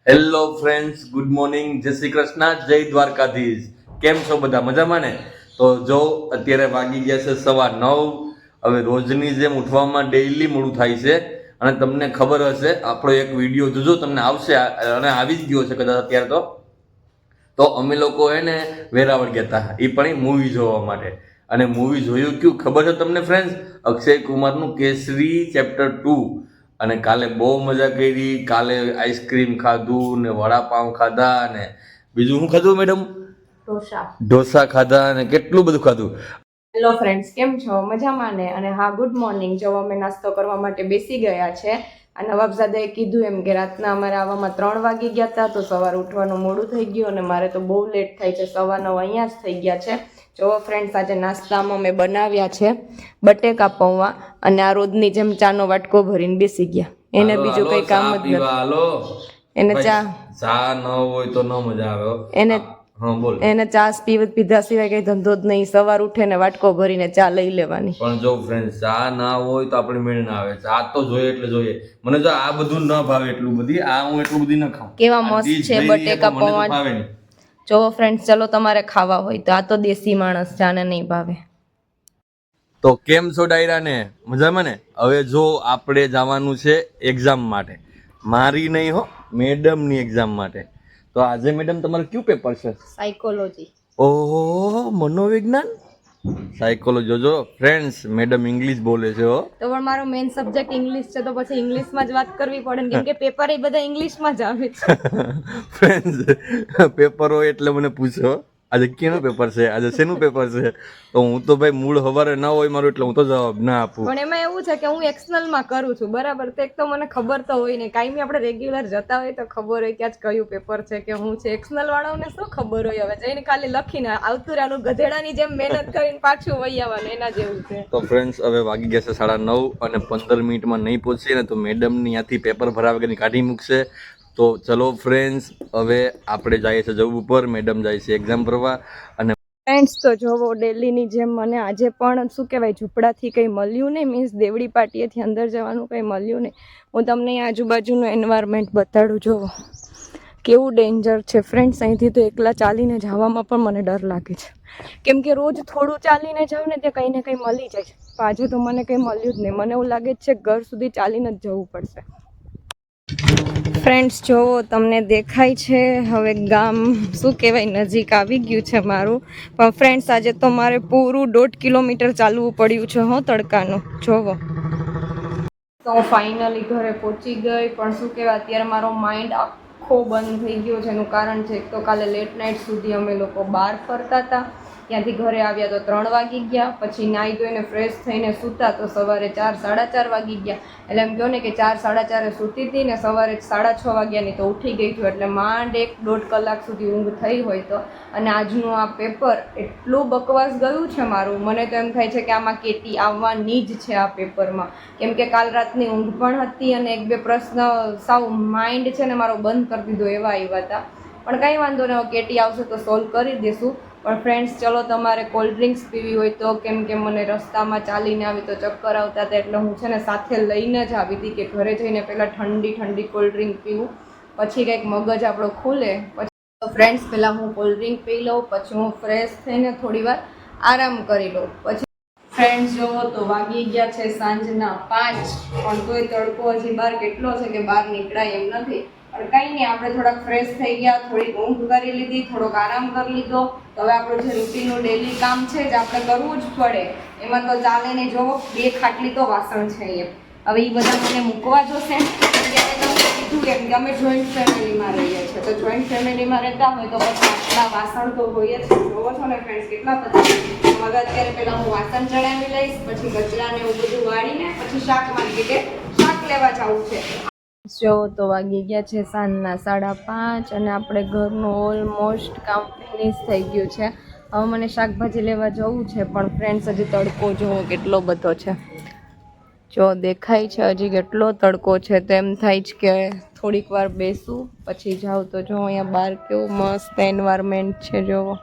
Hello friends, good morning, જય શ્રી કૃષ્ણ, જય દ્વારકાધીશ. કેમ છો બધા? મજામાં ને? તો જો અત્યારે વાગી ગયા છે 9:15. હવે રોજની જેમ ઉઠવામાં ડેઈલી મોડું થાય છે અને તમને ખબર હશે આપણો એક વિડીયો જોજો તમને આવશે અને આવી જ ગયો છે કદાચ અત્યારે તો અમે લોકો એને વેરાવળ ગયા હતા એ પણ મૂવી જોવા માટે. અને મૂવી જોયું કયું ખબર છે તમને ફ્રેન્ડ્સ? અક્ષય કુમારનું કેસરી ચેપ્ટર 2. અને કાલે બહુ મજા કરી. કાલે આઈસ્ક્રીમ ખાધું ને વડાપાઉં ખાધા ને બીજું શું ખાધું મેડમ? ઢોસા ખાધા ને કેટલું બધું ખાધું. હેલો ફ્રેન્ડ્સ, કેમ છો? મજામાં ને? અને હા, ગુડ મોર્નિંગ. જો અમે નાસ્તો કરવા માટે બેસી ગયા છે. આ નવાબઝાદાએ કીધું એમ કે રાતના અમારે આવવામાં 3 વાગી ગયા હતા, તો સવારે ઉઠવાનું મોડું થઈ ગયું અને મારે તો બહુ લેટ થાય છે. 9:15 અહીંયા જ થઈ ગયા છે. જો ફ્રેન્ડ્સ, આજે નાસ્તામાં મેં બનાવ્યા છે બટેકા પૌવા અને આ રોજની જેમ ચાનો વાટકો ભરીને બેસી ગયા. એને બીજું કઈ કામ જ નથી. હાલો, એને ચા ન હોય તો ન મજા આવે. એને હા બોલ. એને ચા પીધા સિવાય કઈ ધંધો જ નહીં. સવાર ઉઠે ને વાટકો ભરીને ચા લઈ લેવાની. પણ જો ફ્રેન્ડ, ચા ના હોય તો આપણે મેળ ના આવે. ચા તો જોઈએ એટલે જોઈએ. મને જો આ બધું ન ભાવે એટલું બધી, આ હું એટલું બધી ન ખાઉં. કેવા મસ્ત છે બટેકા પૌવા. ભાવે નહીં. જો ફ્રેન્ડ્સ, ચલો તમારે ખાવા હોય તો. આ તો દેશી માણસ ચાને નહીં ભાવે. તો કેમ છો ડાયરાને? મજામાં ને? હવે જો આપણે જવાનું છે એક્ઝામ માટે. મારી નહીં હો, મેડમની એક્ઝામ માટે. તો આજે મેડમ તમારું કયું પેપર છે? સાયકોલોજી. ઓહો, મનોવિજ્ઞાન, સાયકોલોજી. જો ફ્રેન્ડ્સ, મેડમ ઇંગ્લિશ બોલે છે હો. તો પણ મારો મેઇન સબ્જેક્ટ ઇંગ્લિશ છે, તો પછી ઇંગ્લિશમાં જ વાત કરવી પડે ને, કેમ કે પેપર એ બધા ઇંગ્લિશમાં જ આવે છે. ફ્રેન્ડ્સ, પેપર હોય એટલે મને પૂછો આજે કેનું પેપર છે, આજે શેનું પેપર છે? તો હું તો ભાઈ મૂળ હવારે ના હોય મારું એટલે હું તો જવાબ ના આપું. પણ એમાં એવું છે કે હું એક્સટર્નલમાં કરું છું, બરાબર? તો એક તો મને ખબર તો હોય ને, કાયમી આપણે રેગ્યુલર જતા હોય તો ખબર હોય કે આજ કયું પેપર છે કે હું છે. એક્સટર્નલ વાળાઓને શું ખબર હોય? હવે જઈને ખાલી લખીને આવતું રહેવાનું, ગધેડાની જેમ મહેનત કરીને પાછું વહી આવવાનું, એના જેવું છે. તો ફ્રેન્ડ્સ, હવે વાગી ગયા છે 9:30 અને 15 મિનિટમાં નહીં પહોંચીએ ને તો મેડમની ત્યાંથી પેપર ભરાવે કે કાઢી મૂકશે. તો ચલો ફ્રેન્ડ્સ, હવે આપણે જઈએ છીએ જોબ ઉપર, મેડમ જાય છે એક્ઝામ ભરવા. અને ફ્રેન્ડ્સ, તો જોવો ડેલીની જેમ મને આજે પણ શું કહેવાય ઝૂંપડાથી કંઈ મળ્યું નહીં, મીન્સ દેવડી પાટીએથી અંદર જવાનું કંઈ મળ્યું નહીં. હું તમને આજુબાજુનું એન્વાયરમેન્ટ બતાડું. જોવો કેવું ડેન્જર છે ફ્રેન્ડ્સ. અહીંથી તો એકલા ચાલીને જવામાં પણ મને ડર લાગે છે, કેમ કે રોજ થોડું ચાલીને જાઉં ને ત્યાં કંઈ ને કંઈ મળી જાય છે. તો આજે તો મને કંઈ મળ્યું જ નહીં. મને એવું લાગે છે ઘર સુધી ચાલીને જ જવું પડશે. ફ્રેન્ડ્સ, જોવો તમને દેખાય છે હવે ગામ શું કહેવાય નજીક આવી ગયું છે મારું. પણ ફ્રેન્ડ્સ, આજે તો મારે પૂરું 1.5 કિલોમીટર ચાલવું પડ્યું છે હો તડકાનું. જોવો તો હું ફાઇનલી ઘરે પહોંચી ગઈ. પણ શું કહેવાય, અત્યારે મારો માઇન્ડ આખો બંધ થઈ ગયો છે. એનું કારણ છે એક તો કાલે લેટ નાઇટ સુધી અમે લોકો બહાર ફરતા હતા, ત્યાંથી ઘરે આવ્યા તો 3 વાગી ગયા. પછી નાહી ધોઈને ફ્રેશ થઈને સૂતા તો સવારે 4, 4:30 વાગી ગયા. એટલે એમ કહો ને કે 4, 4:30 સૂતી હતી ને સવારે 6:30 વાગ્યાની તો ઉઠી ગઈ છું. એટલે માંડ 1-1.5 કલાક સુધી ઊંઘ થઈ હોય તો. અને આજનું આ પેપર એટલું બકવાસ ગયું છે મારું. મને તો એમ થાય છે કે આમાં કેટી આવવાની જ છે આ પેપરમાં, કેમ કે કાલ રાતની ઊંઘ પણ હતી અને 1-2 પ્રશ્ન સાવ માઇન્ડ છે ને મારો બંધ કરી દીધો એવા આવ્યા હતા. પણ કંઈ વાંધો નહીં, કેટી આવશે તો સોલ્વ કરી દઈશું. પણ ફ્રેન્ડ્સ, ચલો તમારે કોલ્ડ ડ્રિંક્સ પીવી હોય તો, કેમ કે મને રસ્તામાં ચાલીને આવી તો ચક્કર આવતા હતા, એટલે હું છે ને સાથે લઈને જ આવી હતી કે ઘરે જઈને પહેલાં ઠંડી ઠંડી કોલ્ડ ડ્રિંક પીવું, પછી કંઈક મગજ આપણો ખુલે. પછી ફ્રેન્ડ્સ, પહેલાં હું કોલ્ડ ડ્રિંક પી લઉં, પછી હું ફ્રેશ થઈને થોડી વાર આરામ કરી લઉં. પછી ફ્રેન્ડ્સ, જોવો તો વાગી ગયા છે સાંજના 5, પણ તોય તડકો હજી બહાર કેટલો છે કે બહાર નીકળાય એમ નથી. પણ કંઈ નહીં, આપણે થોડાક ફ્રેશ થઈ ગયા, થોડીક ઊંઘ કરી લીધી, થોડોક આરામ કરી લીધો. તો હવે આપણું જે રૂટીનનું ડેલી કામ છે જે આપણે કરવું જ પડે, એમાં તો ચાલે નહીં. જોવો 2 ખાટલી તો વાસણ છે એમ. હવે એ બધા મને મૂકવા જોશે. ત્યારે તમને કીધું કેમ કે અમે જોઈન્ટ ફેમિલીમાં રહીએ છીએ, તો જોઈન્ટ ફેમિલીમાં રહેતા હોય તો પછી આટલા વાસણ તો હોય જ. જોવો છો ને ફ્રેન્ડ્સ કેટલા બધા. હવે અત્યારે પહેલાં હું વાસણ ચડાવી લઈશ, પછી કચરાને એવું બધું વાળીને પછી શાક માર્કેટે શાક લેવા જવું છે. જો તો વાગી ગયા છે સાંજના 5:30 અને આપણે ઘરનું ઓલમોસ્ટ કામ ફિનિશ થઈ ગયું છે. હવે મને શાકભાજી લેવા જવું છે, પણ ફ્રેન્ડ્સ હજી તડકો જોવો કેટલો બધો છે. જો દેખાય છે હજી કેટલો તડકો છે, તો એમ થાય છે કે થોડીક વાર બેસું પછી જાઉં. તો જો અહીંયા બહાર કેવું મસ્ત એન્વાયરમેન્ટ છે જોવો.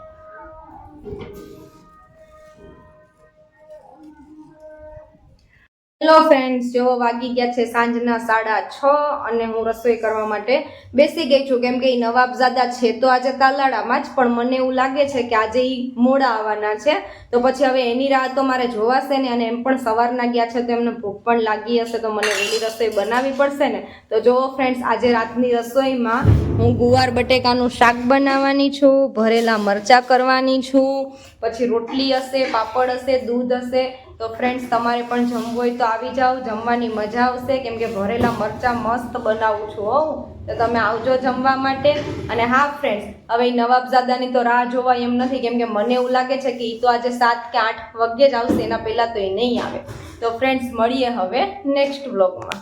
હેલો ફ્રેન્ડ્સ, જો વાગી ગયા છે સાંજના 6:30 અને હું રસોઈ કરવા માટે બેસી ગઈ છું. કેમ કે ઈ નવાબઝાદા છે તો આજે તાલાડામાં જ, પણ મને એવું લાગે છે કે આજે ઈ મોડા આવવાના છે. તો પછી હવે એની રાહ તો મારે જોવાશે ને, અને એમ પણ સવારના ગયા છે તો એમને ભૂખ પણ લાગી હશે, તો મને વહેલી રસોઈ બનાવવી પડશે ને. તો જો ફ્રેન્ડ્સ, આજે રાતની રસોઈમાં હું ગુવાર બટેકાનું શાક બનાવવાની છું, ભરેલા મરચાં કરવાની છું, પછી રોટલી હશે, પાપડ હશે, દૂધ હશે. તો ફ્રેન્ડ્સ, તમારે પણ જમવું હોય તો આવી જાઓ, જમવાની મજા આવશે. કેમ કે ભરેલા મરચાં મસ્ત બનાવું છું હો, તો તમે આવજો જમવા માટે. અને હા ફ્રેન્ડ્સ, હવે ઈ નવાબઝાદાની તો રાહ જોવાય એમ નથી, કેમ કે મને એવું લાગે છે કે ઈ તો આજે 7 કે 8 વાગ્યે જ આવશે, એના પહેલાં તો એ નહીં આવે. તો ફ્રેન્ડ્સ, મળીએ હવે નેક્સ્ટ વ્લોગમાં.